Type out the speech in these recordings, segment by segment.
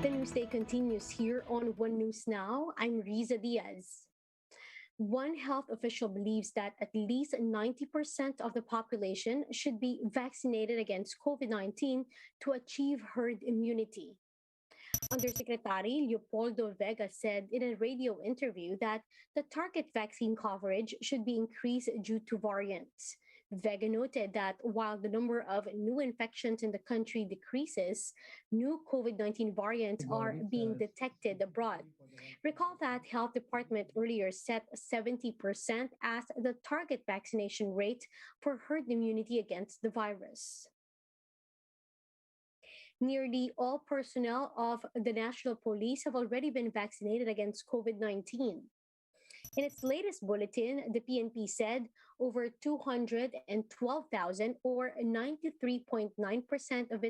The newsday continues here on One News Now. I'm Riza Diaz. One health official believes that at least 90% of the population should be vaccinated against COVID-19 to achieve herd immunity. Undersecretary Leopoldo Vega said in a radio interview that the target vaccine coverage should be increased due to variants. Vega noted that while the number of new infections in the country decreases, new COVID-19 variants are being detected abroad. Recall that Health Department earlier set 70% as the target vaccination rate for herd immunity against the virus. Nearly all personnel of the National Police have already been vaccinated against COVID-19. In its latest bulletin, the PNP said over 212,000 or 93.9% of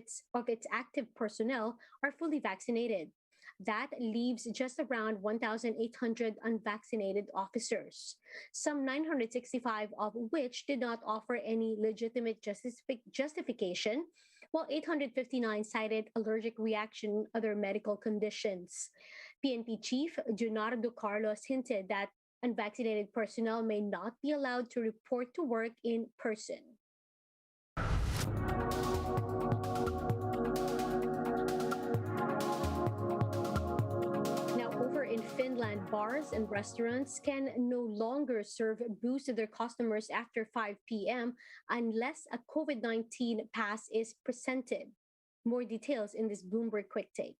its active personnel are fully vaccinated. That leaves just around 1,800 unvaccinated officers, some 965 of which did not offer any legitimate justification, while 859 cited allergic reaction and other medical conditions. PNP Chief Junardo Carlos hinted that unvaccinated personnel may not be allowed to report to work in person. Now, over in Finland, bars and restaurants can no longer serve booze to their customers after 5 p.m. unless a COVID-19 pass is presented. More details in this Bloomberg Quick Take.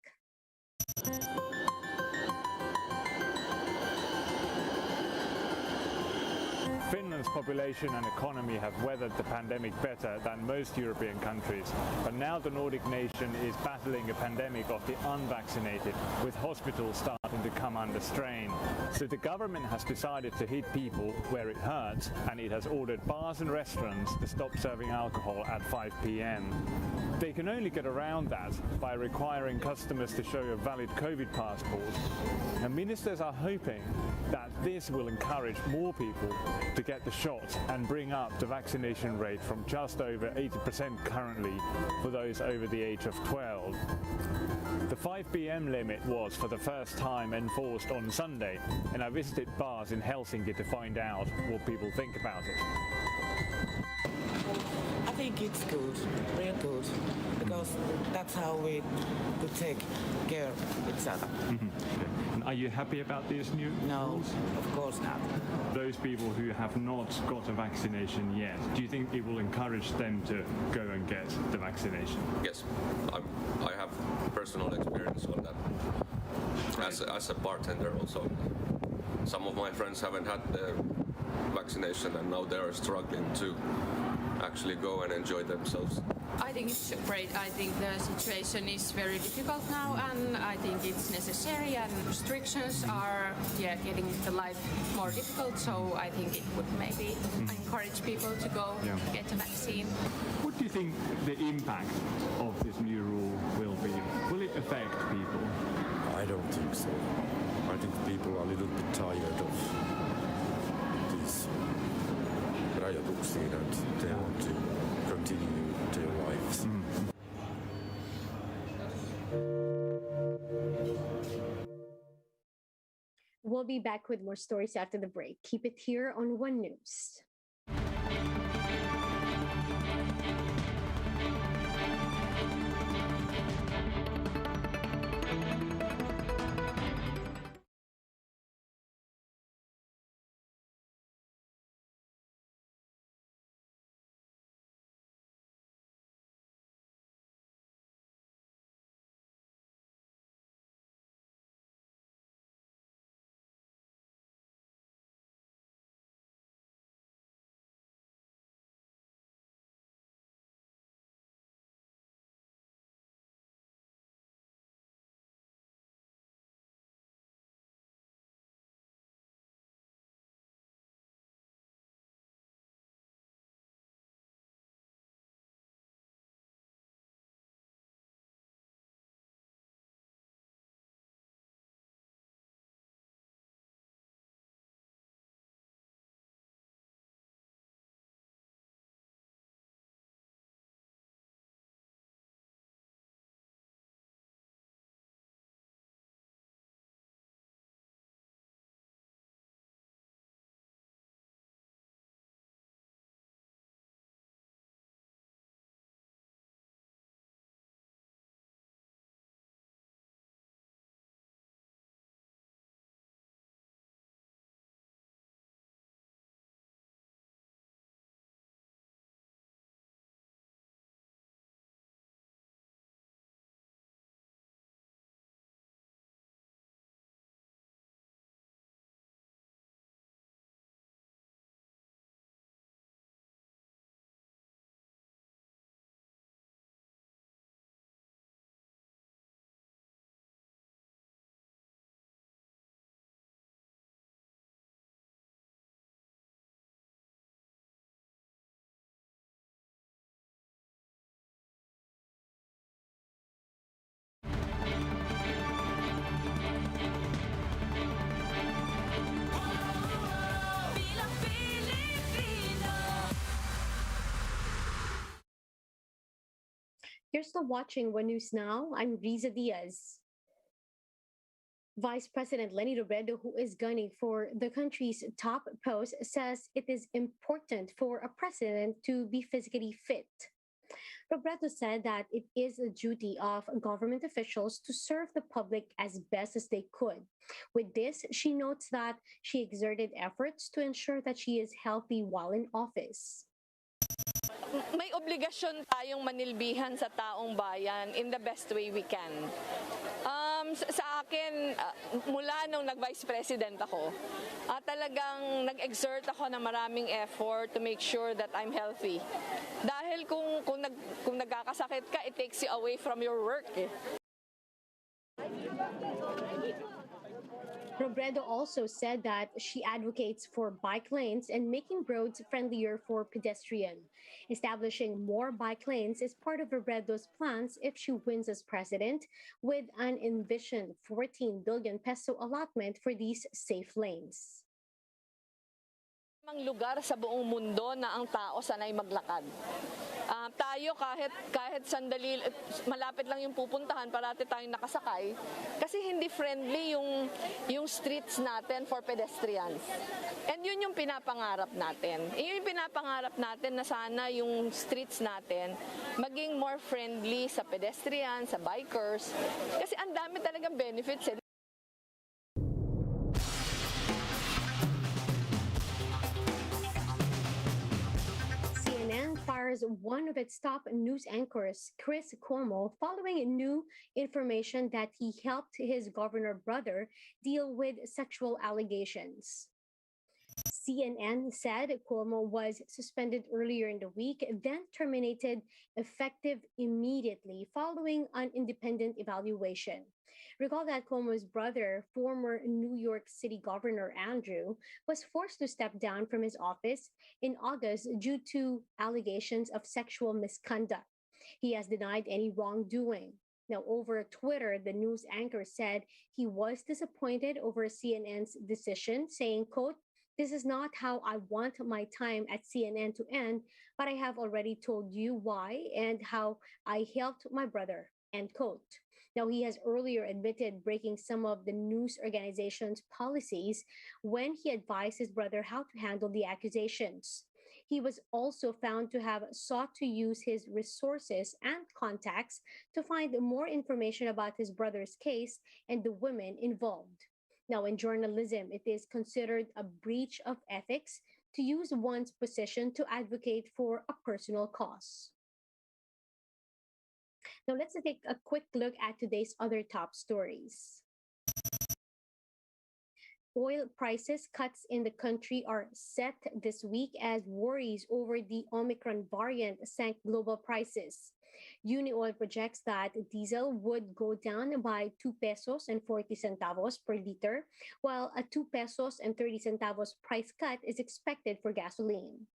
Finland's population and economy have weathered the pandemic better than most European countries, but now the Nordic nation is battling a pandemic of the unvaccinated, with hospitals starting to come under strain. So the government has decided to hit people where it hurts, and it has ordered bars and restaurants to stop serving alcohol at 5 p.m. They can only get around that by requiring customers to show a valid COVID passport. And ministers are hoping that this will encourage more people to get the shot and bring up the vaccination rate from just over 80% currently for those over the age of 12. The 5 p.m. limit was for the first time enforced on Sunday, and I visited bars in Helsinki to find out what people think about it. I think it's good, real good, because that's how we take care of each other. Mm-hmm. Okay. And are you happy about these new rules? No, of course not. Those people who have not got a vaccination yet, do you think it will encourage them to go and get the vaccination? Yes, I have personal experience on that. As a bartender also. Some of my friends haven't had the vaccination and now they are struggling to actually go and enjoy themselves. I think it's great. I think the situation is very difficult now, and I think it's necessary, and restrictions are getting the life more difficult, so I think it would maybe encourage people to go get a vaccine. What do you think the impact of this new rule will be? Will it affect people? I don't think so. I think people are a little bit tired of these rajoituksiin and they want to continue their lives. We'll be back with more stories after the break. Keep it here on One News. You're still watching One News Now. I'm Riza Diaz. Vice President Lenny Robredo, who is gunning for the country's top post, says it is important for a president to be physically fit. Robredo said that it is the duty of government officials to serve the public as best as they could. With this, she notes that she exerted efforts to ensure that she is healthy while in office. May obligasyon tayong manilbihan sa taong bayan in the best way we can. Sa akin, mula nung nag-vice president ako, talagang nag-exert ako ng maraming effort to make sure that I'm healthy. Dahil kung nagkakasakit ka, it takes you away from your work. Robredo also said that she advocates for bike lanes and making roads friendlier for pedestrians. Establishing more bike lanes is part of Robredo's plans if she wins as president, with an envisioned 14 billion peso allotment for these safe lanes. Mang lugar sa buong mundo na ang tao sanay maglakad. Tayo kahit sandali, malapit lang yung pupuntahan, parati tayong nakasakay kasi hindi friendly yung streets natin for pedestrians. And yun yung pinapangarap natin. Yun yung pinapangarap natin na sana yung streets natin maging more friendly sa pedestrians, sa bikers. Kasi ang dami talagang benefits. Fires one of its top news anchors, Chris Cuomo, following new information that he helped his governor brother deal with sexual allegations. CNN said Cuomo was suspended earlier in the week, then terminated effective immediately following an independent evaluation. Recall that Cuomo's brother, former New York City Governor Andrew, was forced to step down from his office in August due to allegations of sexual misconduct. He has denied any wrongdoing. Now, over Twitter, the news anchor said he was disappointed over CNN's decision, saying, quote, "This is not how I want my time at CNN to end, but I have already told you why and how I helped my brother," end quote. Now, he has earlier admitted breaking some of the news organization's policies when he advised his brother how to handle the accusations. He was also found to have sought to use his resources and contacts to find more information about his brother's case and the women involved. Now, in journalism, it is considered a breach of ethics to use one's position to advocate for a personal cause. Now, let's take a quick look at today's other top stories. Oil prices cuts in the country are set this week as worries over the Omicron variant sank global prices. Unioil projects that diesel would go down by 2 pesos and 40 centavos per liter, while a 2 pesos and 30 centavos price cut is expected for gasoline.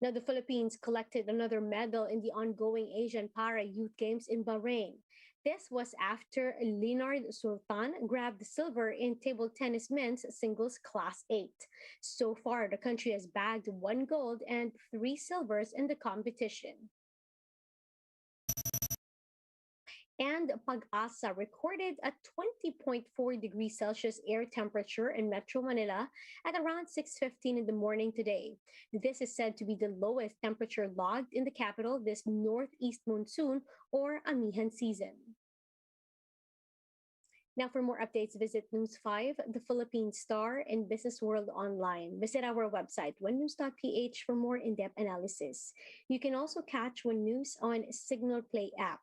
Now, the Philippines collected another medal in the ongoing Asian Para Youth Games in Bahrain. This was after Leonard Sultan grabbed silver in table tennis men's singles class 8. So far, the country has bagged 1 gold and 3 silvers in the competition. And Pag-asa recorded a 20.4 degrees Celsius air temperature in Metro Manila at around 6:15 in the morning today. This is said to be the lowest temperature logged in the capital this northeast monsoon or amihan season. Now, for more updates, visit News 5, The Philippine Star, and Business World Online. Visit our website, onenews.ph, for more in-depth analysis. You can also catch One News on Signal Play app.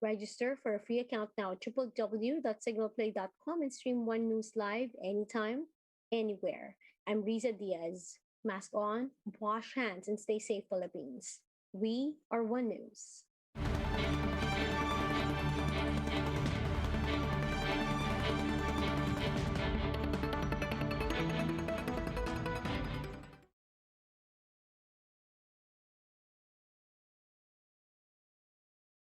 Register for a free account now at www.signalplay.com and stream One News live anytime, anywhere. I'm Riza Diaz. Mask on, wash hands, and stay safe, Philippines. We are One News.